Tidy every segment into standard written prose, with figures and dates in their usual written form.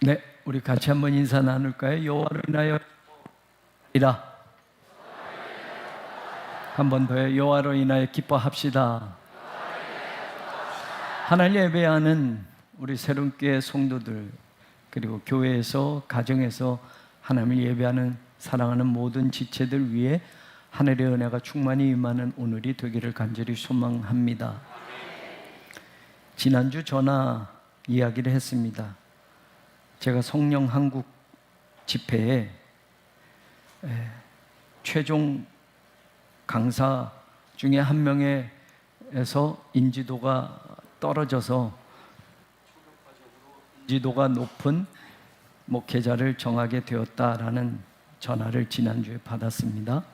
네, 우리 같이 한번 인사 나눌까요? 여호와를 인하여 이라. 한 번 더요. 여호와로 인하여 기뻐합시다. 하나님 예배하는 우리 새롭게 성도들, 그리고 교회에서, 가정에서 하나님을 예배하는 사랑하는 모든 지체들 위해 하늘의 은혜가 충만히 임하는 오늘이 되기를 간절히 소망합니다. 지난주 전화 이야기를 했습니다. 제가 성령 한국 집회에 최종 강사 중에 한 명에서 인지도가 떨어져서 인지도가 높은 목회자를 정하게 되었다라는 전화를 지난주에 받았습니다.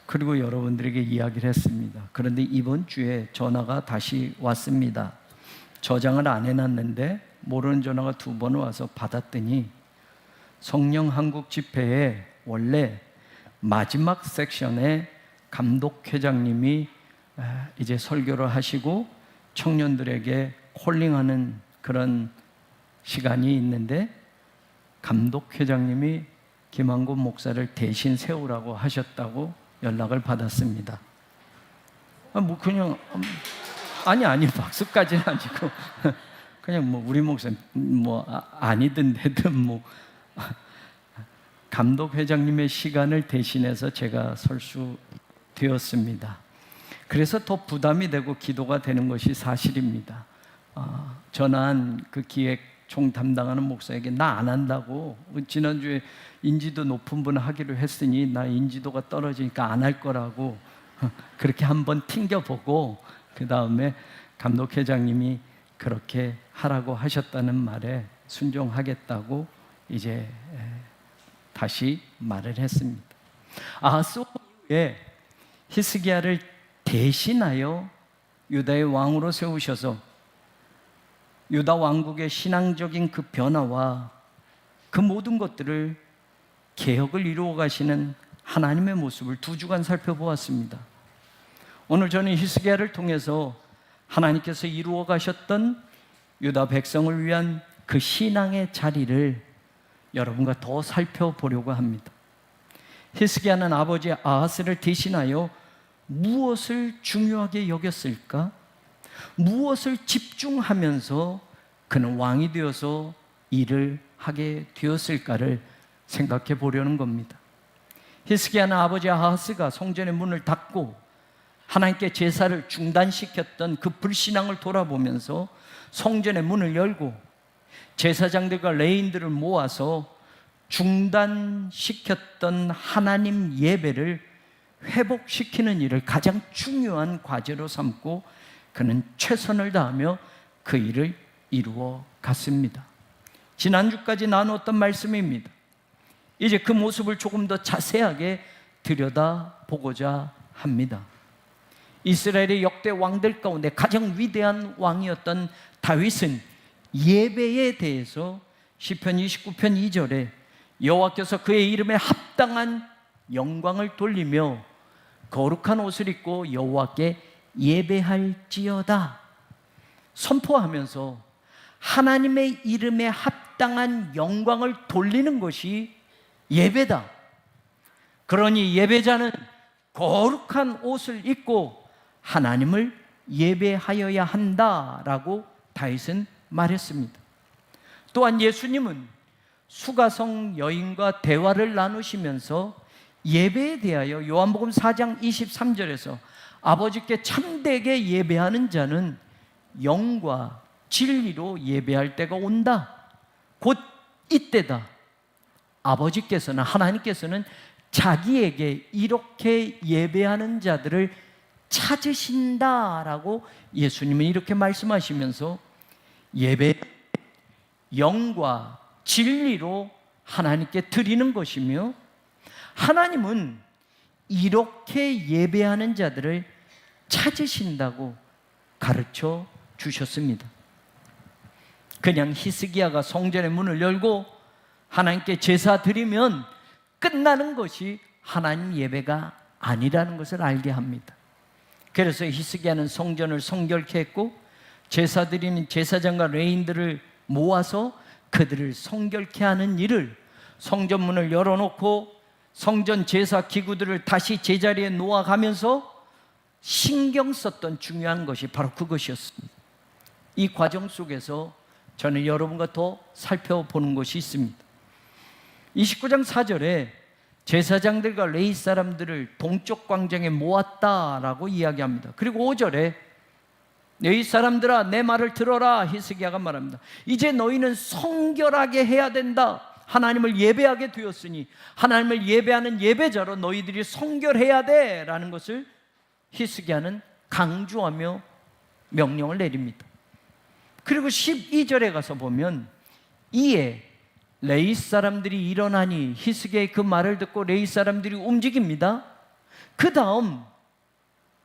그리고 여러분들에게 이야기를 했습니다. 그런데 이번 주에 전화가 다시 왔습니다. 저장을 안 해놨는데 모르는 전화가 2번 와서 받았더니 성령 한국 집회에 원래 마지막 섹션에 감독회장님이 이제 설교를 하시고 청년들에게 콜링하는 그런 시간이 있는데 감독회장님이 김한곤 목사를 대신 세우라고 하셨다고 연락을 받았습니다. 그냥 아니 박수까지는 아니고 그냥 우리 목사 아니든 되든 감독 회장님의 시간을 대신해서 제가 설 수 되었습니다. 그래서 더 부담이 되고 기도가 되는 것이 사실입니다. 전화한 그 기획 총 담당하는 목사에게 나 안 한다고, 지난주에 인지도 높은 분 하기로 했으니 나 인지도가 떨어지니까 안 할 거라고 그렇게 한번 튕겨보고 그 다음에 감독 회장님이 그렇게 하라고 하셨다는 말에 순종하겠다고 이제 다시 말을 했습니다. 아하스 이후에 히스기야를 대신하여 유다의 왕으로 세우셔서 유다 왕국의 신앙적인 그 변화와 그 모든 것들을 개혁을 이루어 가시는 하나님의 모습을 2주간 살펴보았습니다. 오늘 저는 히스기야를 통해서 하나님께서 이루어 가셨던 유다 백성을 위한 그 신앙의 자리를 여러분과 더 살펴보려고 합니다. 히스기야는 아버지 아하스를 대신하여 무엇을 중요하게 여겼을까? 무엇을 집중하면서 그는 왕이 되어서 일을 하게 되었을까를 생각해 보려는 겁니다. 히스기야는 아버지 아하스가 성전의 문을 닫고 하나님께 제사를 중단시켰던 그 불신앙을 돌아보면서 성전의 문을 열고 제사장들과 레인들을 모아서 중단시켰던 하나님 예배를 회복시키는 일을 가장 중요한 과제로 삼고 그는 최선을 다하며 그 일을 이루어 갔습니다. 지난주까지 나누었던 말씀입니다. 이제 그 모습을 조금 더 자세하게 들여다보고자 합니다. 이스라엘의 역대 왕들 가운데 가장 위대한 왕이었던 다윗은 예배에 대해서 시편 29편 2절에 여호와께서 그의 이름에 합당한 영광을 돌리며 거룩한 옷을 입고 여호와께 예배할지어다 선포하면서 하나님의 이름에 합당한 영광을 돌리는 것이 예배다. 그러니 예배자는 거룩한 옷을 입고 하나님을 예배하여야 한다라고 다윗은 말했습니다. 또한 예수님은 수가성 여인과 대화를 나누시면서 예배에 대하여 요한복음 4장 23절에서 아버지께 참되게 예배하는 자는 영과 진리로 예배할 때가 온다. 곧 이때다. 아버지께서는, 하나님께서는 자기에게 이렇게 예배하는 자들을 찾으신다라고 예수님은 이렇게 말씀하시면서 예배 영과 진리로 하나님께 드리는 것이며 하나님은 이렇게 예배하는 자들을 찾으신다고 가르쳐 주셨습니다. 그냥 히스기야가 성전의 문을 열고 하나님께 제사 드리면 끝나는 것이 하나님 예배가 아니라는 것을 알게 합니다. 그래서 히스기야는 성전을 성결케 했고 제사 드리는 제사장과 레인들을 모아서 그들을 성결케 하는 일을, 성전문을 열어놓고 성전 제사 기구들을 다시 제자리에 놓아가면서 신경 썼던 중요한 것이 바로 그것이었습니다. 이 과정 속에서 저는 여러분과 더 살펴보는 것이 있습니다. 29장 4절에 제사장들과 레위 사람들을 동쪽 광장에 모았다라고 이야기합니다. 그리고 5절에 레위 사람들아 내 말을 들어라, 히스기야가 말합니다. 이제 너희는 성결하게 해야 된다. 하나님을 예배하게 되었으니 하나님을 예배하는 예배자로 너희들이 성결해야 돼 라는 것을 히스기야는 강조하며 명령을 내립니다. 그리고 12절에 가서 보면 이에 레위 사람들이 일어나니, 히스기야의 그 말을 듣고 레위 사람들이 움직입니다. 그 다음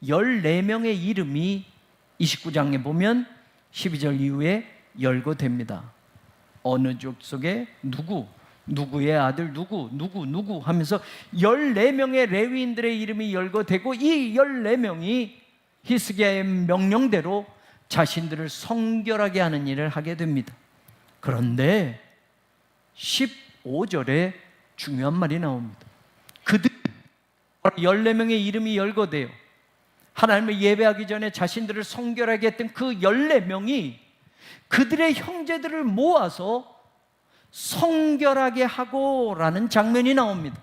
14명의 이름이 29장에 보면 12절 이후에 열거됩니다. 어느 족속에 누구의 아들 누구 하면서 14명의 레위인들의 이름이 열거되고 이 14명이 히스기야의 명령대로 자신들을 성결하게 하는 일을 하게 됩니다. 그런데 15절에 중요한 말이 나옵니다. 그들 14명의 이름이 열거돼요. 하나님을 예배하기 전에 자신들을 성결하게 했던 그 14명이 그들의 형제들을 모아서 성결하게 하고라는 장면이 나옵니다.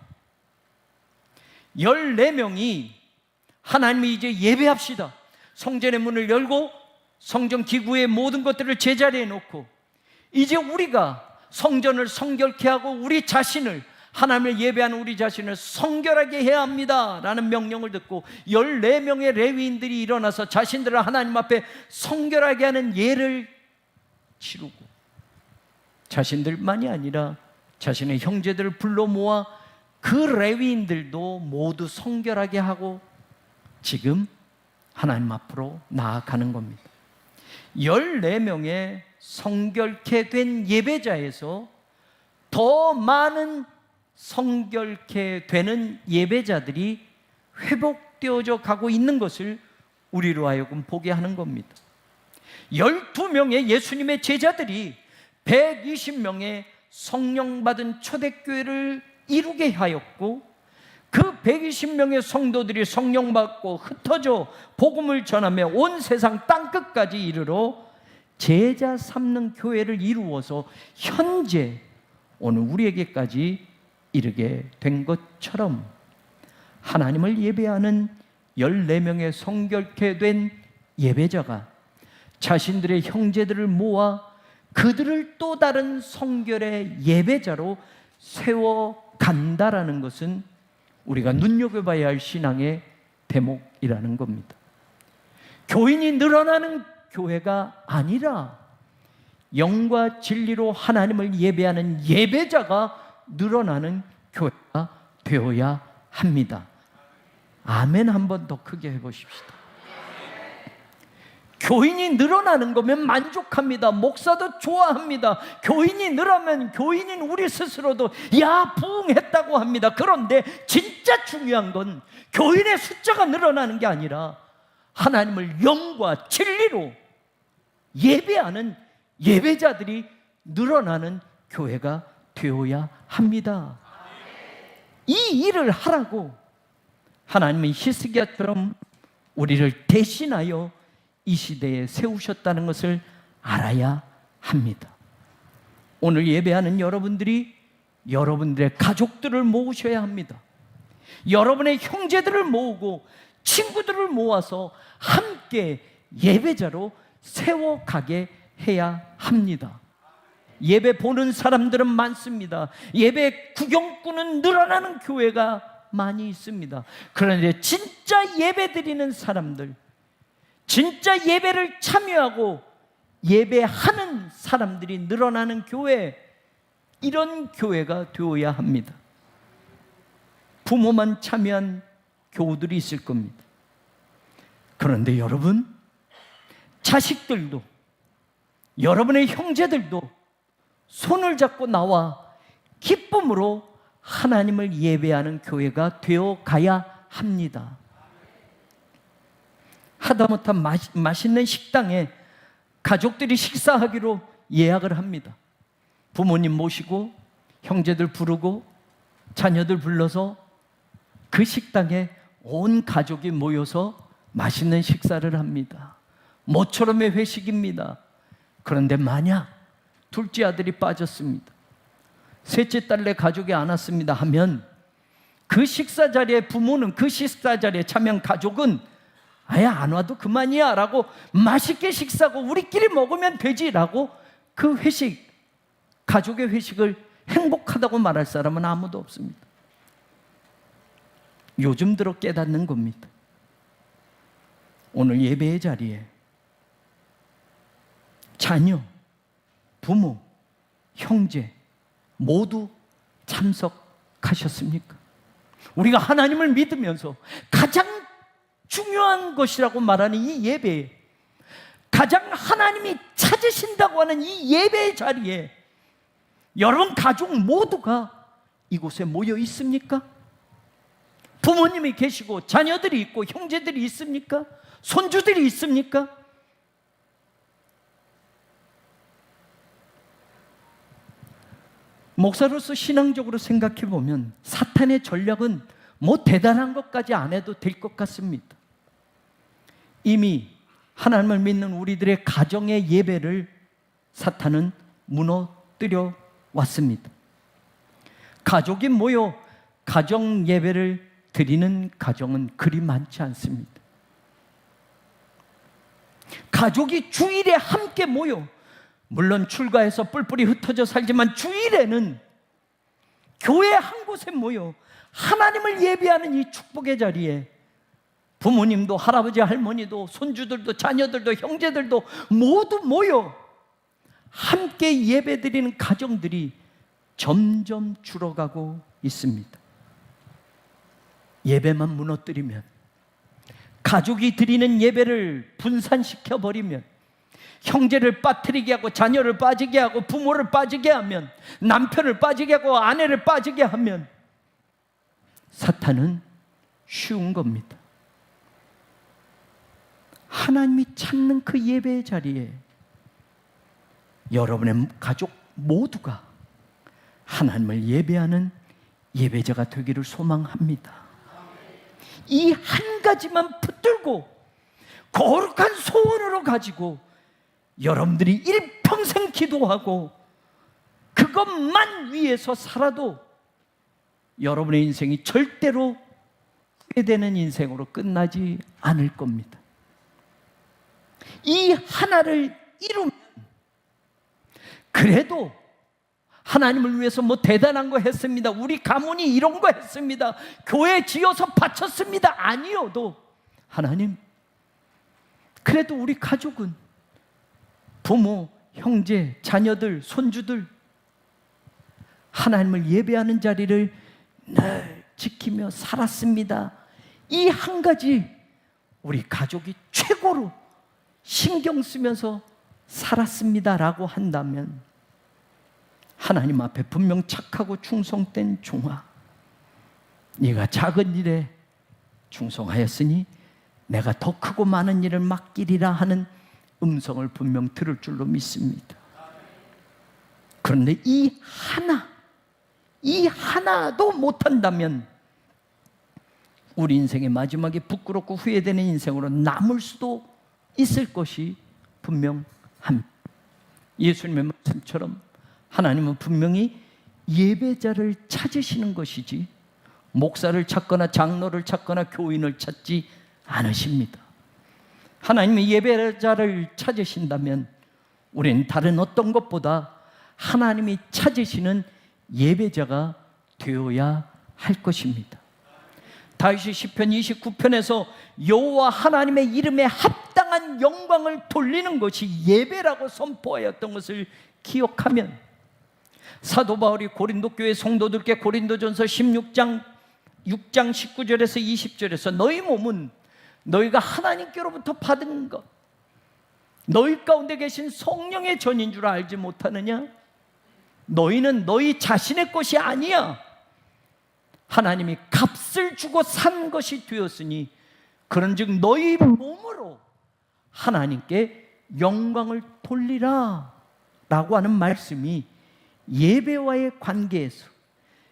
14명이 하나님이 이제 예배합시다. 성전의 문을 열고 성전 기구의 모든 것들을 제자리에 놓고 이제 우리가 성전을 성결케 하고 우리 자신을, 하나님을 예배하는 우리 자신을 성결하게 해야 합니다 라는 명령을 듣고 14명의 레위인들이 일어나서 자신들을 하나님 앞에 성결하게 하는 예를 치르고 자신들만이 아니라 자신의 형제들을 불러 모아 그 레위인들도 모두 성결하게 하고 지금 하나님 앞으로 나아가는 겁니다. 14명의 성결케 된 예배자에서 더 많은 성결케 되는 예배자들이 회복되어져 가고 있는 것을 우리로 하여금 보게 하는 겁니다. 12명의 예수님의 제자들이 120명의 성령 받은 초대교회를 이루게 하였고 그 120명의 성도들이 성령 받고 흩어져 복음을 전하며 온 세상 땅끝까지 이르러 제자 삼는 교회를 이루어서 현재 오늘 우리에게까지 이르게 된 것처럼 하나님을 예배하는 14명의 성결케 된 예배자가 자신들의 형제들을 모아 그들을 또 다른 성결의 예배자로 세워간다라는 것은 우리가 눈여겨봐야 할 신앙의 대목이라는 겁니다. 교인이 늘어나는 교회가 아니라 영과 진리로 하나님을 예배하는 예배자가 늘어나는 교회가 되어야 합니다. 아멘. 한 번 더 크게 해보십시다. 교인이 늘어나는 거면 만족합니다. 목사도 좋아합니다. 교인이 늘어나면 교인인 우리 스스로도 야 부흥했다고 합니다. 그런데 진짜 중요한 건 교인의 숫자가 늘어나는 게 아니라 하나님을 영과 진리로 예배하는 예배자들이 늘어나는 교회가 되어야 합니다. 이 일을 하라고 하나님은 히스기야처럼 우리를 대신하여 이 시대에 세우셨다는 것을 알아야 합니다. 오늘 예배하는 여러분들이 여러분들의 가족들을 모으셔야 합니다. 여러분의 형제들을 모으고 친구들을 모아서 함께 예배자로 세워가게 해야 합니다. 예배 보는 사람들은 많습니다. 예배 구경꾼은 늘어나는 교회가 많이 있습니다. 그런데 진짜 예배 드리는 사람들, 진짜 예배를 참여하고 예배하는 사람들이 늘어나는 교회, 이런 교회가 되어야 합니다. 부모만 참여한 교우들이 있을 겁니다. 그런데 여러분, 자식들도 여러분의 형제들도 손을 잡고 나와 기쁨으로 하나님을 예배하는 교회가 되어 가야 합니다. 하다못한 맛있는 식당에 가족들이 식사하기로 예약을 합니다. 부모님 모시고 형제들 부르고 자녀들 불러서 그 식당에 온 가족이 모여서 맛있는 식사를 합니다. 모처럼의 회식입니다. 그런데 만약 둘째 아들이 빠졌습니다, 셋째 딸내 가족이 안 왔습니다 하면 그 식사 자리에 부모는, 그 식사 자리에 참여한 가족은 아예 안 와도 그만이야 라고, 맛있게 식사하고 우리끼리 먹으면 되지 라고 그 회식, 가족의 회식을 행복하다고 말할 사람은 아무도 없습니다. 요즘 들어 깨닫는 겁니다. 오늘 예배의 자리에 자녀, 부모, 형제 모두 참석하셨습니까? 우리가 하나님을 믿으면서 가장 중요한 것이라고 말하는 이 예배에, 가장 하나님이 찾으신다고 하는 이 예배의 자리에 여러분 가족 모두가 이곳에 모여 있습니까? 부모님이 계시고 자녀들이 있고 형제들이 있습니까? 손주들이 있습니까? 목사로서 신앙적으로 생각해 보면 사탄의 전략은 뭐 대단한 것까지 안 해도 될 것 같습니다. 이미 하나님을 믿는 우리들의 가정의 예배를 사탄은 무너뜨려 왔습니다. 가족이 모여 가정 예배를 드리는 가정은 그리 많지 않습니다. 가족이 주일에 함께 모여, 물론 출가해서 뿔뿔이 흩어져 살지만 주일에는 교회 한 곳에 모여 하나님을 예배하는 이 축복의 자리에 부모님도, 할아버지, 할머니도, 손주들도, 자녀들도, 형제들도 모두 모여 함께 예배드리는 가정들이 점점 줄어가고 있습니다. 예배만 무너뜨리면, 가족이 드리는 예배를 분산시켜 버리면, 형제를 빠뜨리게 하고 자녀를 빠지게 하고 부모를 빠지게 하면, 남편을 빠지게 하고 아내를 빠지게 하면 사탄은 쉬운 겁니다. 하나님이 찾는 그 예배의 자리에 여러분의 가족 모두가 하나님을 예배하는 예배자가 되기를 소망합니다. 이 한 가지만 붙들고 거룩한 소원으로 가지고 여러분들이 일평생 기도하고 그것만 위해서 살아도 여러분의 인생이 절대로 후회되는 인생으로 끝나지 않을 겁니다. 이 하나를 이루면, 그래도 하나님을 위해서 뭐 대단한 거 했습니다, 우리 가문이 이런 거 했습니다, 교회 지어서 바쳤습니다 아니어도 하나님, 그래도 우리 가족은 부모, 형제, 자녀들, 손주들 하나님을 예배하는 자리를 늘 지키며 살았습니다, 이 한 가지 우리 가족이 최고로 신경 쓰면서 살았습니다라고 한다면 하나님 앞에 분명 착하고 충성된 종아, 네가 작은 일에 충성하였으니 내가 더 크고 많은 일을 맡기리라 하는 음성을 분명 들을 줄로 믿습니다. 그런데 이 하나도 못한다면 우리 인생의 마지막에 부끄럽고 후회되는 인생으로 남을 수도 있을 것이 분명합니다. 예수님의 말씀처럼 하나님은 분명히 예배자를 찾으시는 것이지 목사를 찾거나 장로를 찾거나 교인을 찾지 않으십니다. 하나님이 예배자를 찾으신다면 우리는 다른 어떤 것보다 하나님이 찾으시는 예배자가 되어야 할 것입니다. 다윗이 시편 29편에서 여호와 하나님의 이름에 합당한 영광을 돌리는 것이 예배라고 선포하였던 것을 기억하면, 사도 바울이 고린도 교회 성도들께 고린도전서 16장 6장 19절에서 20절에서 너희 몸은 너희가 하나님께로부터 받은 것, 너희 가운데 계신 성령의 전인 줄 알지 못하느냐? 너희는 너희 자신의 것이 아니야. 하나님이 값을 주고 산 것이 되었으니 그런즉 너희 몸으로 하나님께 영광을 돌리라 라고 하는 말씀이 예배와의 관계에서,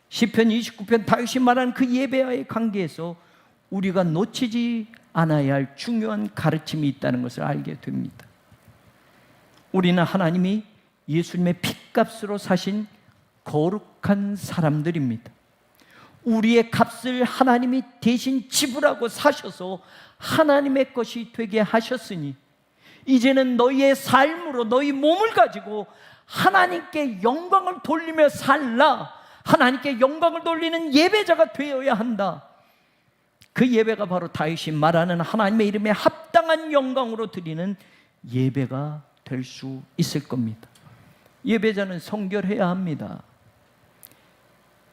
시편 29편 다윗이 말한 그 예배와의 관계에서 우리가 놓치지 않아야 할 중요한 가르침이 있다는 것을 알게 됩니다. 우리는 하나님이 예수님의 핏값으로 사신 거룩한 사람들입니다. 우리의 값을 하나님이 대신 지불하고 사셔서 하나님의 것이 되게 하셨으니 이제는 너희의 삶으로 너희 몸을 가지고 하나님께 영광을 돌리며 살라. 하나님께 영광을 돌리는 예배자가 되어야 한다. 그 예배가 바로 다윗이 말하는 하나님의 이름에 합당한 영광으로 드리는 예배가 될 수 있을 겁니다. 예배자는 성결해야 합니다.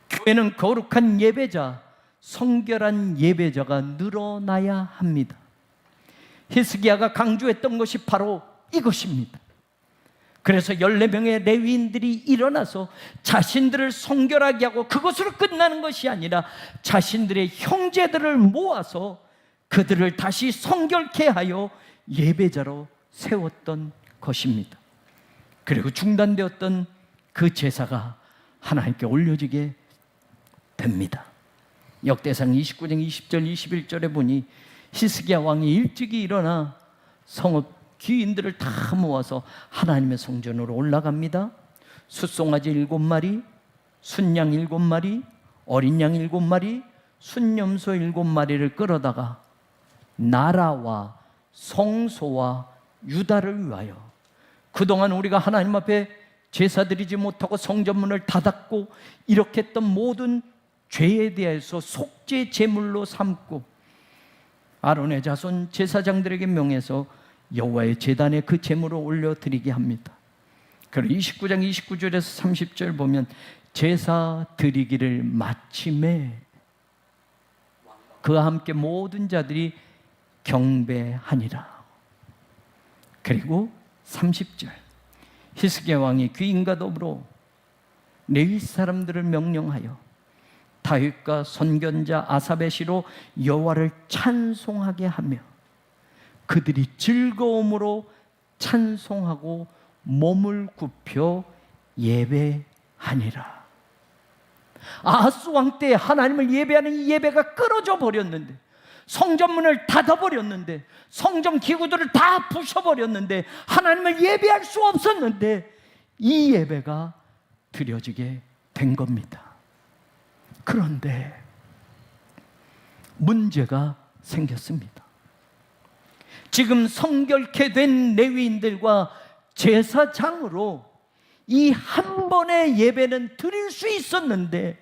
교회는 거룩한 예배자, 성결한 예배자가 늘어나야 합니다. 히스기야가 강조했던 것이 바로 이것입니다. 그래서 14명의 레위인들이 일어나서 자신들을 성결하게 하고 그것으로 끝나는 것이 아니라 자신들의 형제들을 모아서 그들을 다시 성결케 하여 예배자로 세웠던 것입니다. 그리고 중단되었던 그 제사가 하나님께 올려지게 됩니다. 역대상 29장 20절 21절에 보니 히스기야 왕이 일찍이 일어나 성읍 귀인들을 다 모아서 하나님의 성전으로 올라갑니다. 숫송아지 7마리, 순양 7마리, 어린 양 7마리, 순염소 7마리를 끌어다가 나라와 성소와 유다를 위하여, 그동안 우리가 하나님 앞에 제사드리지 못하고 성전문을 닫았고 이렇게 했던 모든 죄에 대해서 속죄 제물로 삼고 아론의 자손 제사장들에게 명해서 여호와의 제단에 그 제물을 올려드리게 합니다. 그리고 29장 29절에서 30절 보면 제사 드리기를 마침에 그와 함께 모든 자들이 경배하니라. 그리고 30절 히스기야 왕이 귀인과 더불어 레위 사람들을 명령하여 다윗과 선견자 아삽의 시로 여호와를 찬송하게 하며 그들이 즐거움으로 찬송하고 몸을 굽혀 예배하니라. 아하스 왕 때 하나님을 예배하는 이 예배가 끊어져 버렸는데, 성전문을 닫아버렸는데, 성전 기구들을 다 부셔버렸는데, 하나님을 예배할 수 없었는데 이 예배가 드려지게 된 겁니다. 그런데 문제가 생겼습니다. 지금 성결케 된 레위인들과 제사장으로 이 한 번의 예배는 드릴 수 있었는데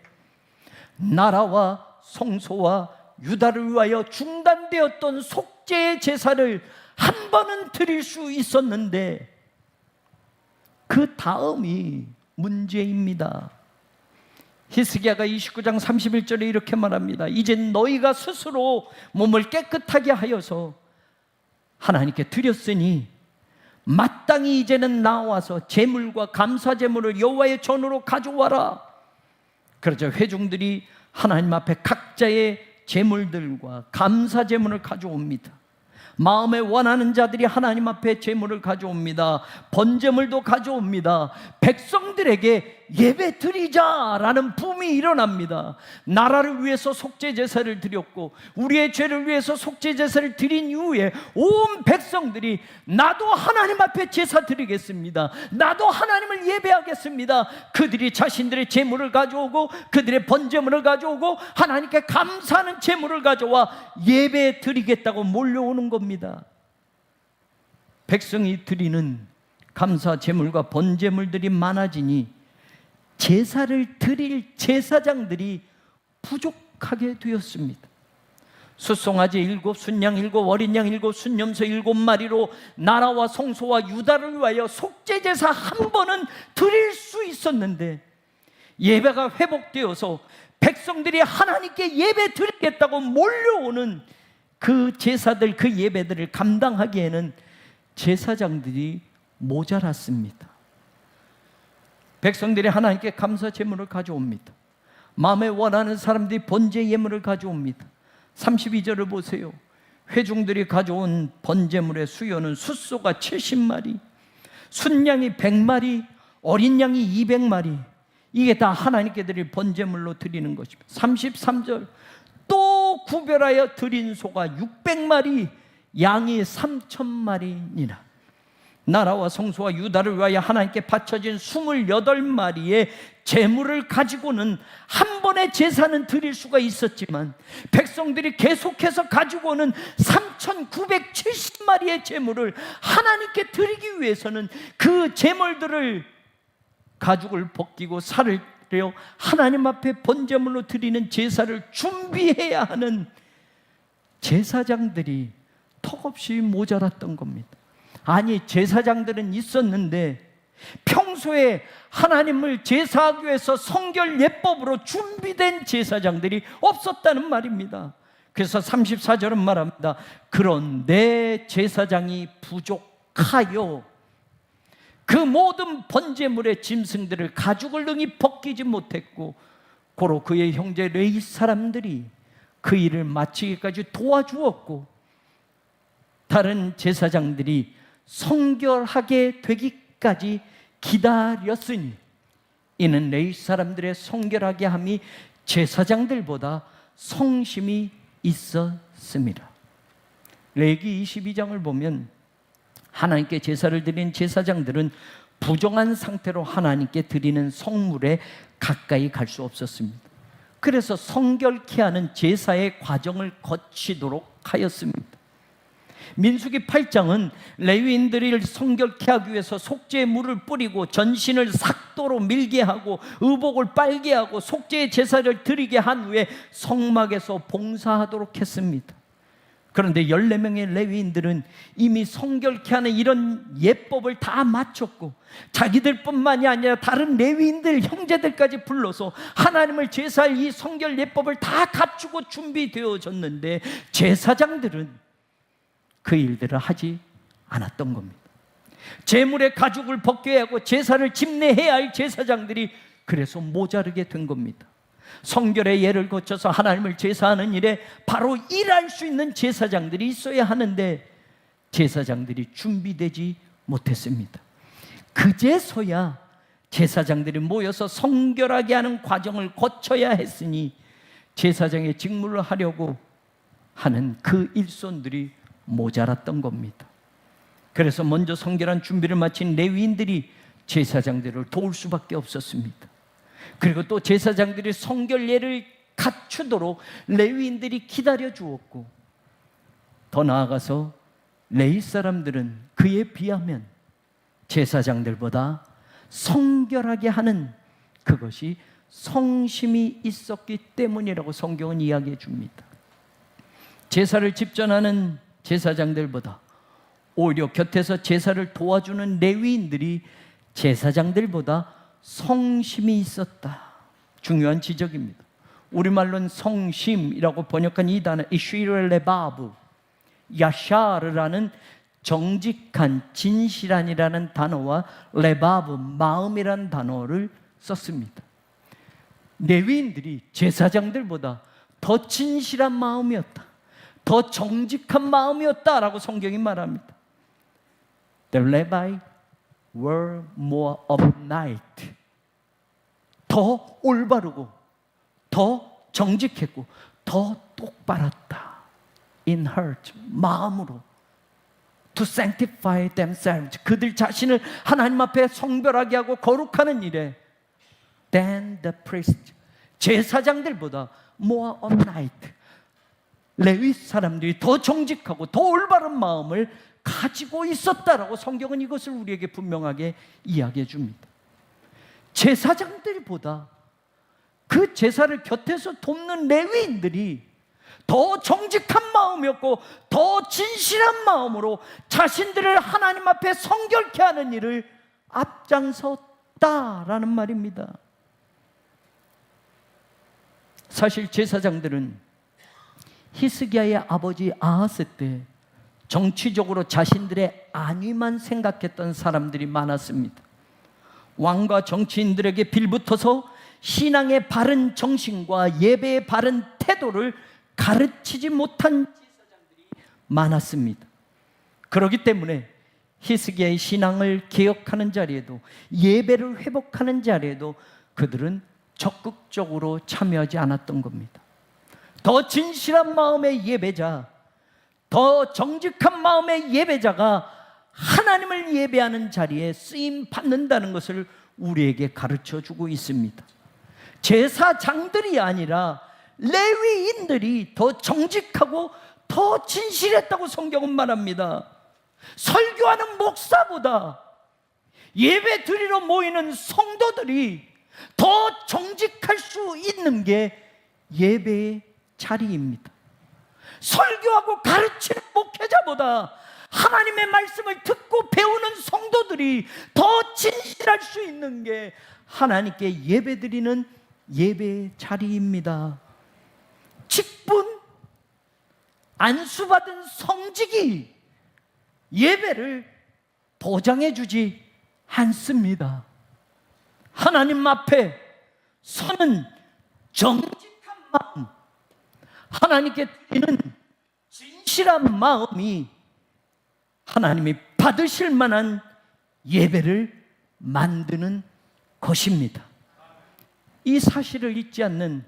나라와 성소와 유다를 위하여 중단되었던 속죄의 제사를 한 번은 드릴 수 있었는데 그 다음이 문제입니다. 히스기야가 29장 31절에 이렇게 말합니다. 이제 너희가 스스로 몸을 깨끗하게 하여서 하나님께 드렸으니 마땅히 이제는 나와서 제물과 감사 제물을 여호와의 전으로 가져와라. 그러자 회중들이 하나님 앞에 각자의 제물들과 감사 제물을 가져옵니다. 마음에 원하는 자들이 하나님 앞에 제물을 가져옵니다. 번제물도 가져옵니다. 백성들에게 예배 드리자라는 붐이 일어납니다. 나라를 위해서 속죄 제사를 드렸고 우리의 죄를 위해서 속죄 제사를 드린 이후에 온 백성들이 나도 하나님 앞에 제사 드리겠습니다. 나도 하나님을 예배하겠습니다. 그들이 자신들의 제물을 가져오고 그들의 번제물을 가져오고 하나님께 감사하는 제물을 가져와 예배 드리겠다고 몰려오는 겁니다. 백성이 드리는 감사 제물과 번제물들이 많아지니 제사를 드릴 제사장들이 부족하게 되었습니다. 숫송아지 7, 순양 7, 어린 양 7, 순염소 7마리로 나라와 성소와 유다를 위하여 속죄제사 한 번은 드릴 수 있었는데 예배가 회복되어서 백성들이 하나님께 예배 드리겠다고 몰려오는 그 제사들, 그 예배들을 감당하기에는 제사장들이 모자랐습니다. 백성들이 하나님께 감사 제물을 가져옵니다. 마음에 원하는 사람들이 번제 예물을 가져옵니다. 32절을 보세요. 회중들이 가져온 번제물의 수요는 숫소가 70마리, 순양이 100마리, 어린 양이 200마리, 이게 다 하나님께 드릴 번제물로 드리는 것입니다. 33절, 또 구별하여 드린 소가 600마리, 양이 3,000마리니라. 나라와 성소와 유다를 위하여 하나님께 바쳐진 28마리의 제물을 가지고는 한 번의 제사는 드릴 수가 있었지만, 백성들이 계속해서 가지고는 3,970마리의 제물을 하나님께 드리기 위해서는 그 제물들을, 가죽을 벗기고 살을 떼어 하나님 앞에 번제물로 드리는 제사를 준비해야 하는 제사장들이 턱없이 모자랐던 겁니다. 아니, 제사장들은 있었는데 평소에 하나님을 제사하기 위해서 성결 예법으로 준비된 제사장들이 없었다는 말입니다. 그래서 34절은 말합니다. 그런데 제사장이 부족하여 그 모든 번제물의 짐승들을 가죽을 능히 벗기지 못했고, 고로 그의 형제 레위 사람들이 그 일을 마치기까지 도와주었고, 다른 제사장들이 성결하게 되기까지 기다렸으니, 이는 레위 사람들의 성결하게 함이 제사장들보다 성심이 있었습니다. 레위기 22장을 보면 하나님께 제사를 드린 제사장들은 부정한 상태로 하나님께 드리는 성물에 가까이 갈 수 없었습니다. 그래서 성결케 하는 제사의 과정을 거치도록 하였습니다. 민수기 8장은 레위인들을 성결케 하기 위해서 속죄의 물을 뿌리고 전신을 삭도로 밀게 하고 의복을 빨게 하고 속죄의 제사를 드리게 한 후에 성막에서 봉사하도록 했습니다. 그런데 14명의 레위인들은 이미 성결케 하는 이런 예법을 다 마쳤고, 자기들뿐만이 아니라 다른 레위인들, 형제들까지 불러서 하나님을 제사할 이 성결 예법을 다 갖추고 준비되어졌는데, 제사장들은 그 일들을 하지 않았던 겁니다. 제물의 가죽을 벗겨야 하고 제사를 집례해야 할 제사장들이 그래서 모자르게 된 겁니다. 성결의 예를 거쳐서 하나님을 제사하는 일에 바로 일할 수 있는 제사장들이 있어야 하는데 제사장들이 준비되지 못했습니다. 그제서야 제사장들이 모여서 성결하게 하는 과정을 거쳐야 했으니 제사장의 직무를 하려고 하는 그 일손들이 모자랐던 겁니다. 그래서 먼저 성결한 준비를 마친 레위인들이 제사장들을 도울 수밖에 없었습니다. 그리고 또 제사장들이 성결예를 갖추도록 레위인들이 기다려 주었고, 더 나아가서 레위 사람들은 그에 비하면 제사장들보다 성결하게 하는 그것이 성심이 있었기 때문이라고 성경은 이야기해 줍니다. 제사를 집전하는 제사장들보다 오히려 곁에서 제사를 도와주는 레위인들이 제사장들보다 성심이 있었다. 중요한 지적입니다. 우리말로는 성심이라고 번역한 이 단어 이슈레바브, 야샤르라는 정직한, 진실한이라는 단어와 레바브, 마음이라는 단어를 썼습니다. 레위인들이 제사장들보다 더 진실한 마음이었다, 더 정직한 마음이었다라고 성경이 말합니다. The Levi were more upright. 더 올바르고 더 정직했고 더 똑바랐다. In heart, 마음으로. To sanctify themselves, 그들 자신을 하나님 앞에 성별하게 하고 거룩하는 일에 than the priest, 제사장들보다 more upright, 레위 사람들이 더 정직하고 더 올바른 마음을 가지고 있었다라고 성경은 이것을 우리에게 분명하게 이야기해 줍니다. 제사장들보다 그 제사를 곁에서 돕는 레위인들이 더 정직한 마음이었고 더 진실한 마음으로 자신들을 하나님 앞에 성결케 하는 일을 앞장섰다라는 말입니다. 사실 제사장들은 히스기야의 아버지 아하스 때 정치적으로 자신들의 안위만 생각했던 사람들이 많았습니다. 왕과 정치인들에게 빌붙어서 신앙의 바른 정신과 예배의 바른 태도를 가르치지 못한 제사장들이 많았습니다. 그렇기 때문에 히스기야의 신앙을 개혁하는 자리에도, 예배를 회복하는 자리에도 그들은 적극적으로 참여하지 않았던 겁니다. 더 진실한 마음의 예배자, 더 정직한 마음의 예배자가 하나님을 예배하는 자리에 쓰임 받는다는 것을 우리에게 가르쳐 주고 있습니다. 제사장들이 아니라 레위인들이 더 정직하고 더 진실했다고 성경은 말합니다. 설교하는 목사보다 예배 드리러 모이는 성도들이 더 정직할 수 있는 게 예배의 자리입니다. 설교하고 가르치는 목회자보다 하나님의 말씀을 듣고 배우는 성도들이 더 진실할 수 있는 게 하나님께 예배드리는 예배의 자리입니다. 직분, 안수받은 성직이 예배를 보장해 주지 않습니다. 하나님 앞에 서는 정직한 마음, 하나님께 드리는 진실한 마음이 하나님이 받으실 만한 예배를 만드는 것입니다. 이 사실을 잊지 않는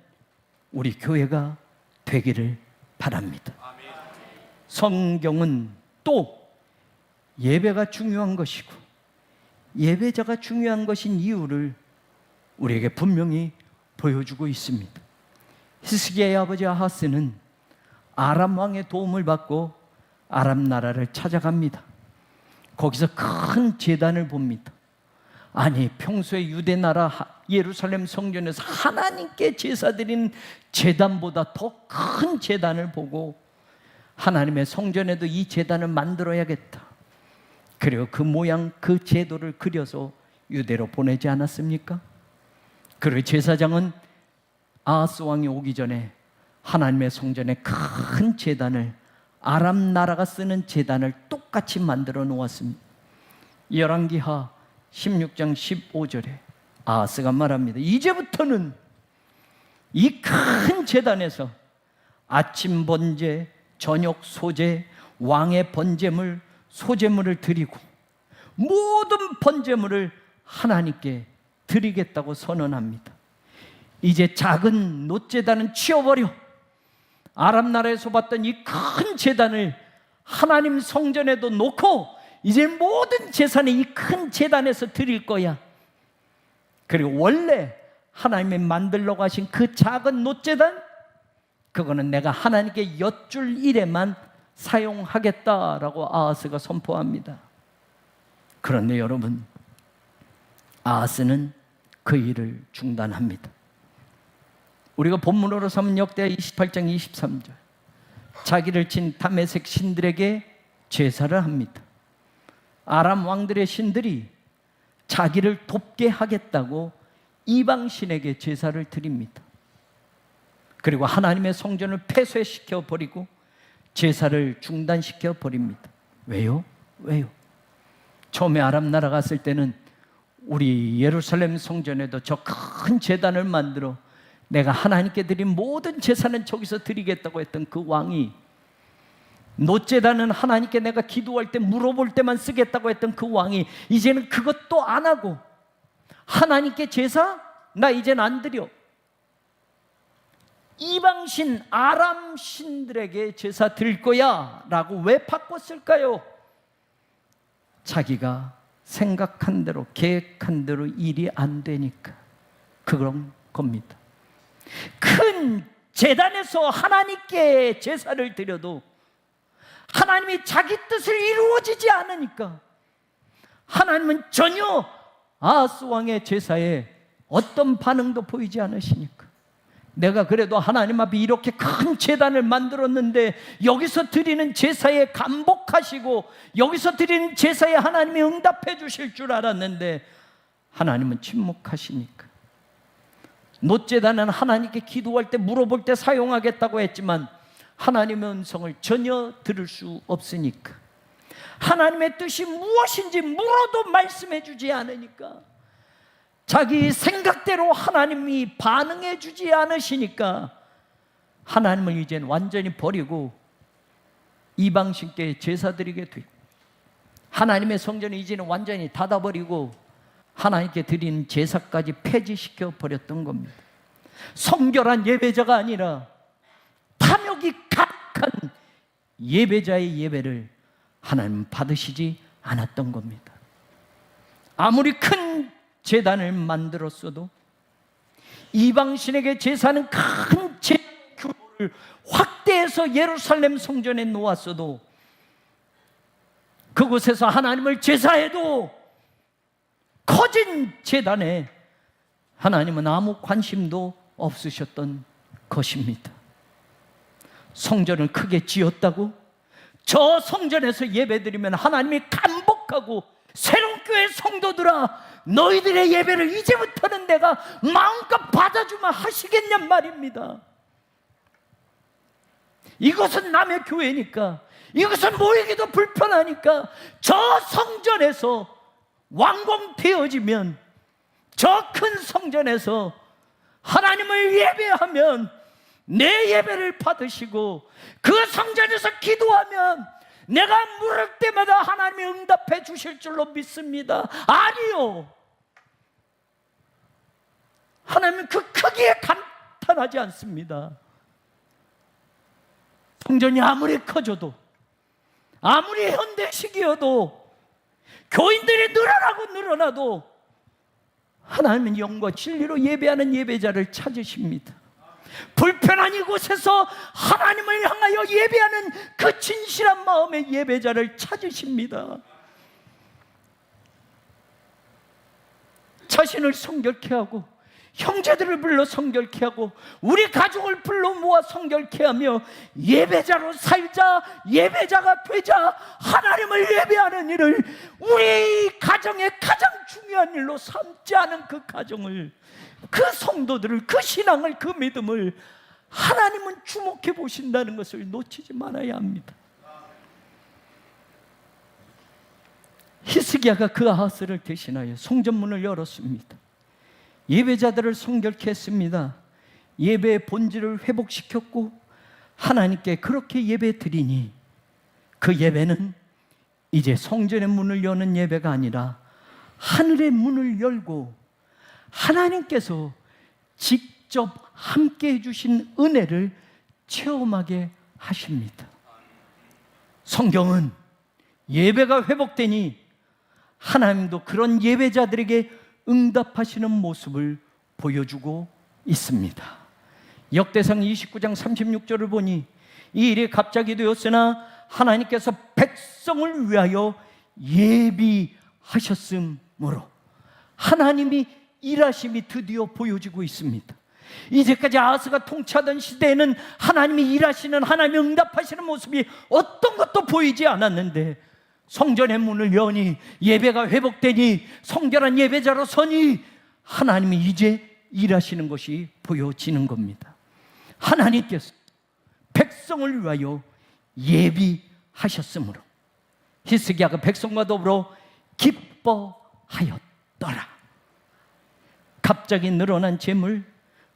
우리 교회가 되기를 바랍니다. 성경은 또 예배가 중요한 것이고 예배자가 중요한 것인 이유를 우리에게 분명히 보여주고 있습니다. 히스기야의 아버지 아하스는 아람 왕의 도움을 받고 아람 나라를 찾아갑니다. 거기서 큰 제단을 봅니다. 아니, 평소에 유대 나라 예루살렘 성전에서 하나님께 제사 드리는 제단보다 더 큰 제단을 보고 하나님의 성전에도 이 제단을 만들어야겠다. 그리고 그 모양, 그 제도를 그려서 유대로 보내지 않았습니까? 그리고 제사장은 아하스 왕이 오기 전에 하나님의 성전에 큰 제단을, 아람 나라가 쓰는 제단을 똑같이 만들어 놓았습니다. 열왕기하 16장 15절에 아하스가 말합니다. 이제부터는 이 큰 제단에서 아침 번제, 저녁 소제, 왕의 번제물, 소제물을 드리고 모든 번제물을 하나님께 드리겠다고 선언합니다. 이제 작은 놋제단은 치워버려 아람 나라에서 봤던 이 큰 제단을 하나님 성전에도 놓고 이제 모든 제사는 이 큰 제단에서 드릴 거야. 그리고 원래 하나님이 만들러 가신 그 작은 놋제단, 그거는 내가 하나님께 여쭐 일에만 사용하겠다라고 아하스가 선포합니다. 그런데 여러분, 아하스는 그 일을 중단합니다. 우리가 본문으로 삼은 역대하 28장 23절, 자기를 친 다메섹 신들에게 제사를 합니다. 아람 왕들의 신들이 자기를 돕게 하겠다고 이방 신에게 제사를 드립니다. 그리고 하나님의 성전을 폐쇄시켜 버리고 제사를 중단시켜 버립니다. 왜요? 처음에 아람 나라 갔을 때는 우리 예루살렘 성전에도 저 큰 제단을 만들어 내가 하나님께 드린 모든 제사는 저기서 드리겠다고 했던 그 왕이, 놋제단은 하나님께 내가 기도할 때 물어볼 때만 쓰겠다고 했던 그 왕이 이제는 그것도 안 하고 하나님께 제사? 나 이제는 안 드려. 이방신 아람 신들에게 제사 드릴 거야 라고 왜 바꿨을까요? 자기가 생각한 대로, 계획한 대로 일이 안 되니까 그런 겁니다. 큰 제단에서 하나님께 제사를 드려도 하나님이 자기 뜻을 이루어지지 않으니까 하나님은 전혀 아하스 왕의 제사에 어떤 반응도 보이지 않으시니까, 내가 그래도 하나님 앞에 이렇게 큰 제단을 만들었는데 여기서 드리는 제사에 감복하시고 여기서 드리는 제사에 하나님이 응답해 주실 줄 알았는데 하나님은 침묵하시니까, 놋제단은 하나님께 기도할 때 물어볼 때 사용하겠다고 했지만 하나님의 음성을 전혀 들을 수 없으니까, 하나님의 뜻이 무엇인지 물어도 말씀해 주지 않으니까, 자기 생각대로 하나님이 반응해 주지 않으시니까 하나님을 이젠 완전히 버리고 이방신께 제사 드리게 되고 하나님의 성전을 이제는 완전히 닫아버리고 하나님께 드린 제사까지 폐지시켜 버렸던 겁니다. 성결한 예배자가 아니라 탐욕이 가득한 예배자의 예배를 하나님은 받으시지 않았던 겁니다. 아무리 큰 제단을 만들었어도, 이방신에게 제사는 큰 규모를 확대해서 예루살렘 성전에 놓았어도, 그곳에서 하나님을 제사해도 커진 제단에 하나님은 아무 관심도 없으셨던 것입니다. 성전을 크게 지었다고 저 성전에서 예배드리면 하나님이 간복하고 새로운 교회 성도들아, 너희들의 예배를 이제부터는 내가 마음껏 받아주면 하시겠냔 말입니다. 이것은 남의 교회니까, 이것은 모이기도 불편하니까 저 성전에서 완공되어지면, 저 큰 성전에서 하나님을 예배하면 내 예배를 받으시고, 그 성전에서 기도하면 내가 물을 때마다 하나님이 응답해 주실 줄로 믿습니다. 아니요, 하나님은 그 크기에 감탄하지 않습니다. 성전이 아무리 커져도, 아무리 현대식이어도, 교인들이 늘어나도 하나님은 영과 진리로 예배하는 예배자를 찾으십니다. 불편한 이곳에서 하나님을 향하여 예배하는 그 진실한 마음의 예배자를 찾으십니다. 자신을 성결케 하고, 형제들을 불러 성결케 하고, 우리 가족을 불러 모아 성결케 하며 예배자로 살자, 예배자가 되자, 하나님을 예배하는 일을 우리 가정의 가장 중요한 일로 삼지 않은 그 가정을, 그 성도들을, 그 신앙을, 그 믿음을 하나님은 주목해 보신다는 것을 놓치지 말아야 합니다. 히스기야가 그 아하스를 대신하여 성전문을 열었습니다. 예배자들을 성결케 했습니다. 예배의 본질을 회복시켰고, 하나님께 그렇게 예배 드리니 그 예배는 이제 성전의 문을 여는 예배가 아니라 하늘의 문을 열고 하나님께서 직접 함께 해주신 은혜를 체험하게 하십니다. 성경은 예배가 회복되니 하나님도 그런 예배자들에게 응답하시는 모습을 보여주고 있습니다. 역대상 29장 36절을 보니 이 일이 갑자기 되었으나 하나님께서 백성을 위하여 예비하셨으므로 하나님이 일하심이 드디어 보여지고 있습니다. 이제까지 아하스가 통치하던 시대에는 하나님이 일하시는, 하나님이 응답하시는 모습이 어떤 것도 보이지 않았는데, 성전의 문을 여니 예배가 회복되니 성결한 예배자로 서니 하나님이 이제 일하시는 것이 보여지는 겁니다. 하나님께서 백성을 위하여 예비하셨으므로 히스기야가 백성과 더불어 기뻐하였더라. 갑자기 늘어난 재물,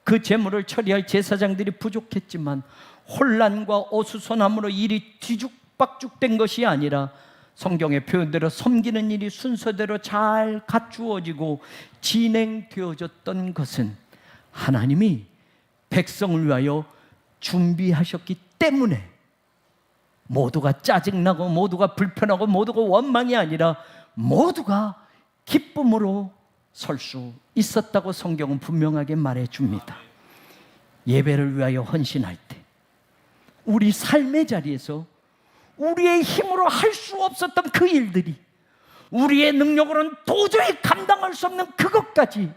그 재물을 처리할 제사장들이 부족했지만 혼란과 어수선함으로 일이 뒤죽박죽된 것이 아니라 성경의 표현대로 섬기는 일이 순서대로 잘 갖추어지고 진행되어졌던 것은 하나님이 백성을 위하여 준비하셨기 때문에 모두가 짜증나고 모두가 불편하고 모두가 원망이 아니라 모두가 기쁨으로 설 수 있었다고 성경은 분명하게 말해줍니다. 예배를 위하여 헌신할 때 우리 삶의 자리에서 우리의 힘으로 할 수 없었던 그 일들이, 우리의 능력으로는 도저히 감당할 수 없는 그것까지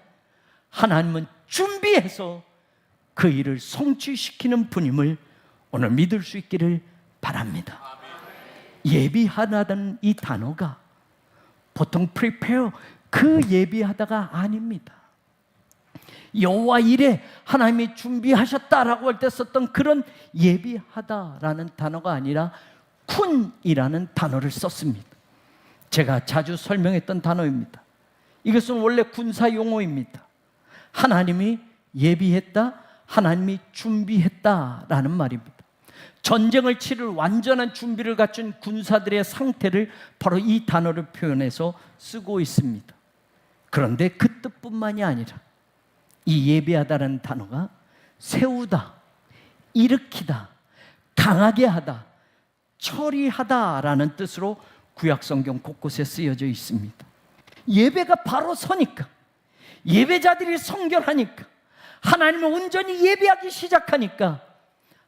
하나님은 준비해서 그 일을 성취시키는 분임을 오늘 믿을 수 있기를 바랍니다. 예비하다는 이 단어가 보통 prepare, 그 예비하다가 아닙니다. 여호와 일에 하나님이 준비하셨다라고 할 때 썼던 그런 예비하다라는 단어가 아니라 쿤이라는 단어를 썼습니다. 제가 자주 설명했던 단어입니다. 이것은 원래 군사 용어입니다. 하나님이 예비했다, 하나님이 준비했다라는 말입니다. 전쟁을 치를 완전한 준비를 갖춘 군사들의 상태를 바로 이 단어를 표현해서 쓰고 있습니다. 그런데 그 뜻뿐만이 아니라 이 예배하다라는 단어가 세우다, 일으키다, 강하게 하다, 처리하다라는 뜻으로 구약성경 곳곳에 쓰여져 있습니다. 예배가 바로 서니까, 예배자들이 성결하니까, 하나님을 온전히 예배하기 시작하니까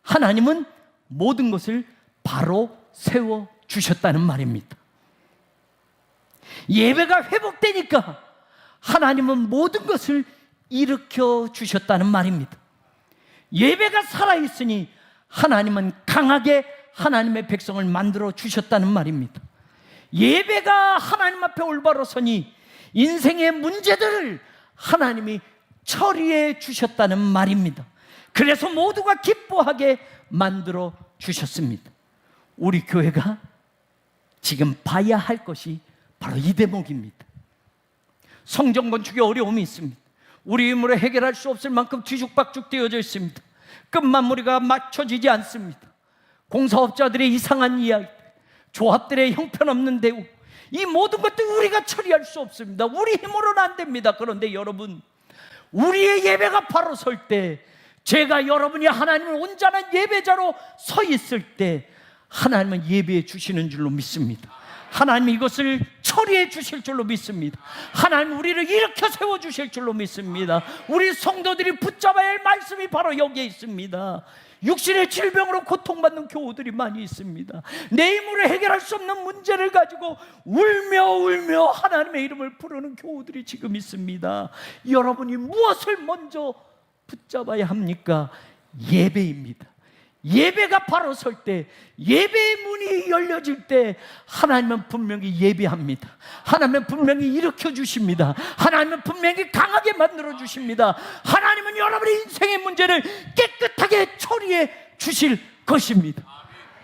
하나님은 모든 것을 바로 세워주셨다는 말입니다. 예배가 회복되니까 하나님은 모든 것을 일으켜 주셨다는 말입니다. 예배가 살아있으니 하나님은 강하게 하나님의 백성을 만들어 주셨다는 말입니다. 예배가 하나님 앞에 올바로 서니 인생의 문제들을 하나님이 처리해 주셨다는 말입니다. 그래서 모두가 기뻐하게 만들어 주셨습니다. 우리 교회가 지금 봐야 할 것이 바로 이 대목입니다. 성전 건축에 어려움이 있습니다. 우리 힘으로 해결할 수 없을 만큼 뒤죽박죽 되어져 있습니다. 끝마무리가 맞춰지지 않습니다. 공사업자들의 이상한 이야기, 조합들의 형편없는 대우, 이 모든 것들 우리가 처리할 수 없습니다. 우리 힘으로는 안 됩니다. 그런데 여러분, 우리의 예배가 바로 설 때, 제가 여러분이 하나님을 온전한 예배자로 서 있을 때 하나님은 예배해 주시는 줄로 믿습니다. 하나님이 이것을 처리해 주실 줄로 믿습니다. 하나님 우리를 일으켜 세워 주실 줄로 믿습니다. 우리 성도들이 붙잡아야 할 말씀이 바로 여기에 있습니다. 육신의 질병으로 고통받는 교우들이 많이 있습니다. 내 힘으로 해결할 수 없는 문제를 가지고 울며 하나님의 이름을 부르는 교우들이 지금 있습니다. 여러분이 무엇을 먼저 붙잡아야 합니까? 예배입니다. 예배가 바로 설 때, 예배의 문이 열려질 때 하나님은 분명히 예배합니다. 하나님은 분명히 일으켜 주십니다. 하나님은 분명히 강하게 만들어 주십니다. 하나님은 여러분의 인생의 문제를 깨끗하게 처리해 주실 것입니다.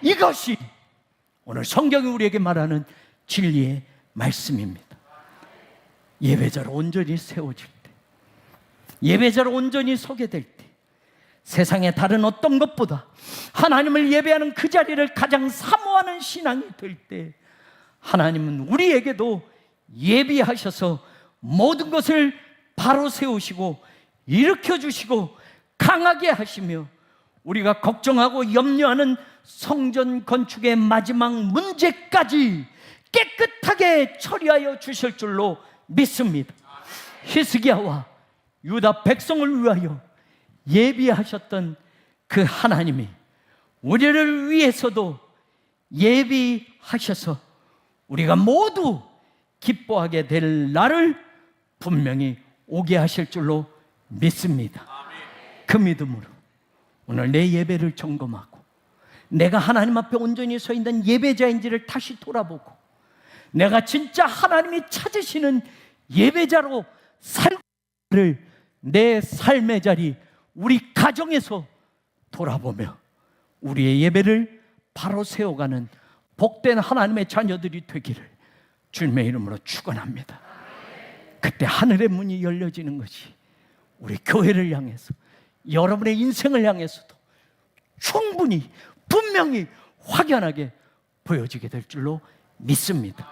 이것이 오늘 성경이 우리에게 말하는 진리의 말씀입니다. 예배자로 온전히 세워질 때, 예배자로 온전히 서게 될 때, 세상의 다른 어떤 것보다 하나님을 예배하는 그 자리를 가장 사모하는 신앙이 될 때 하나님은 우리에게도 예비하셔서 모든 것을 바로 세우시고 일으켜 주시고 강하게 하시며 우리가 걱정하고 염려하는 성전 건축의 마지막 문제까지 깨끗하게 처리하여 주실 줄로 믿습니다. 히스기야와 유다 백성을 위하여 예비하셨던 그 하나님이 우리를 위해서도 예비하셔서 우리가 모두 기뻐하게 될 날을 분명히 오게 하실 줄로 믿습니다. 그 믿음으로 오늘 내 예배를 점검하고 내가 하나님 앞에 온전히 서 있는 예배자인지를 다시 돌아보고 내가 진짜 하나님이 찾으시는 예배자로 살기를 내 삶의 자리, 우리 가정에서 돌아보며 우리의 예배를 바로 세워가는 복된 하나님의 자녀들이 되기를 주님의 이름으로 축원합니다. 그때 하늘의 문이 열려지는 것이 우리 교회를 향해서 여러분의 인생을 향해서도 충분히 분명히 확연하게 보여지게 될 줄로 믿습니다.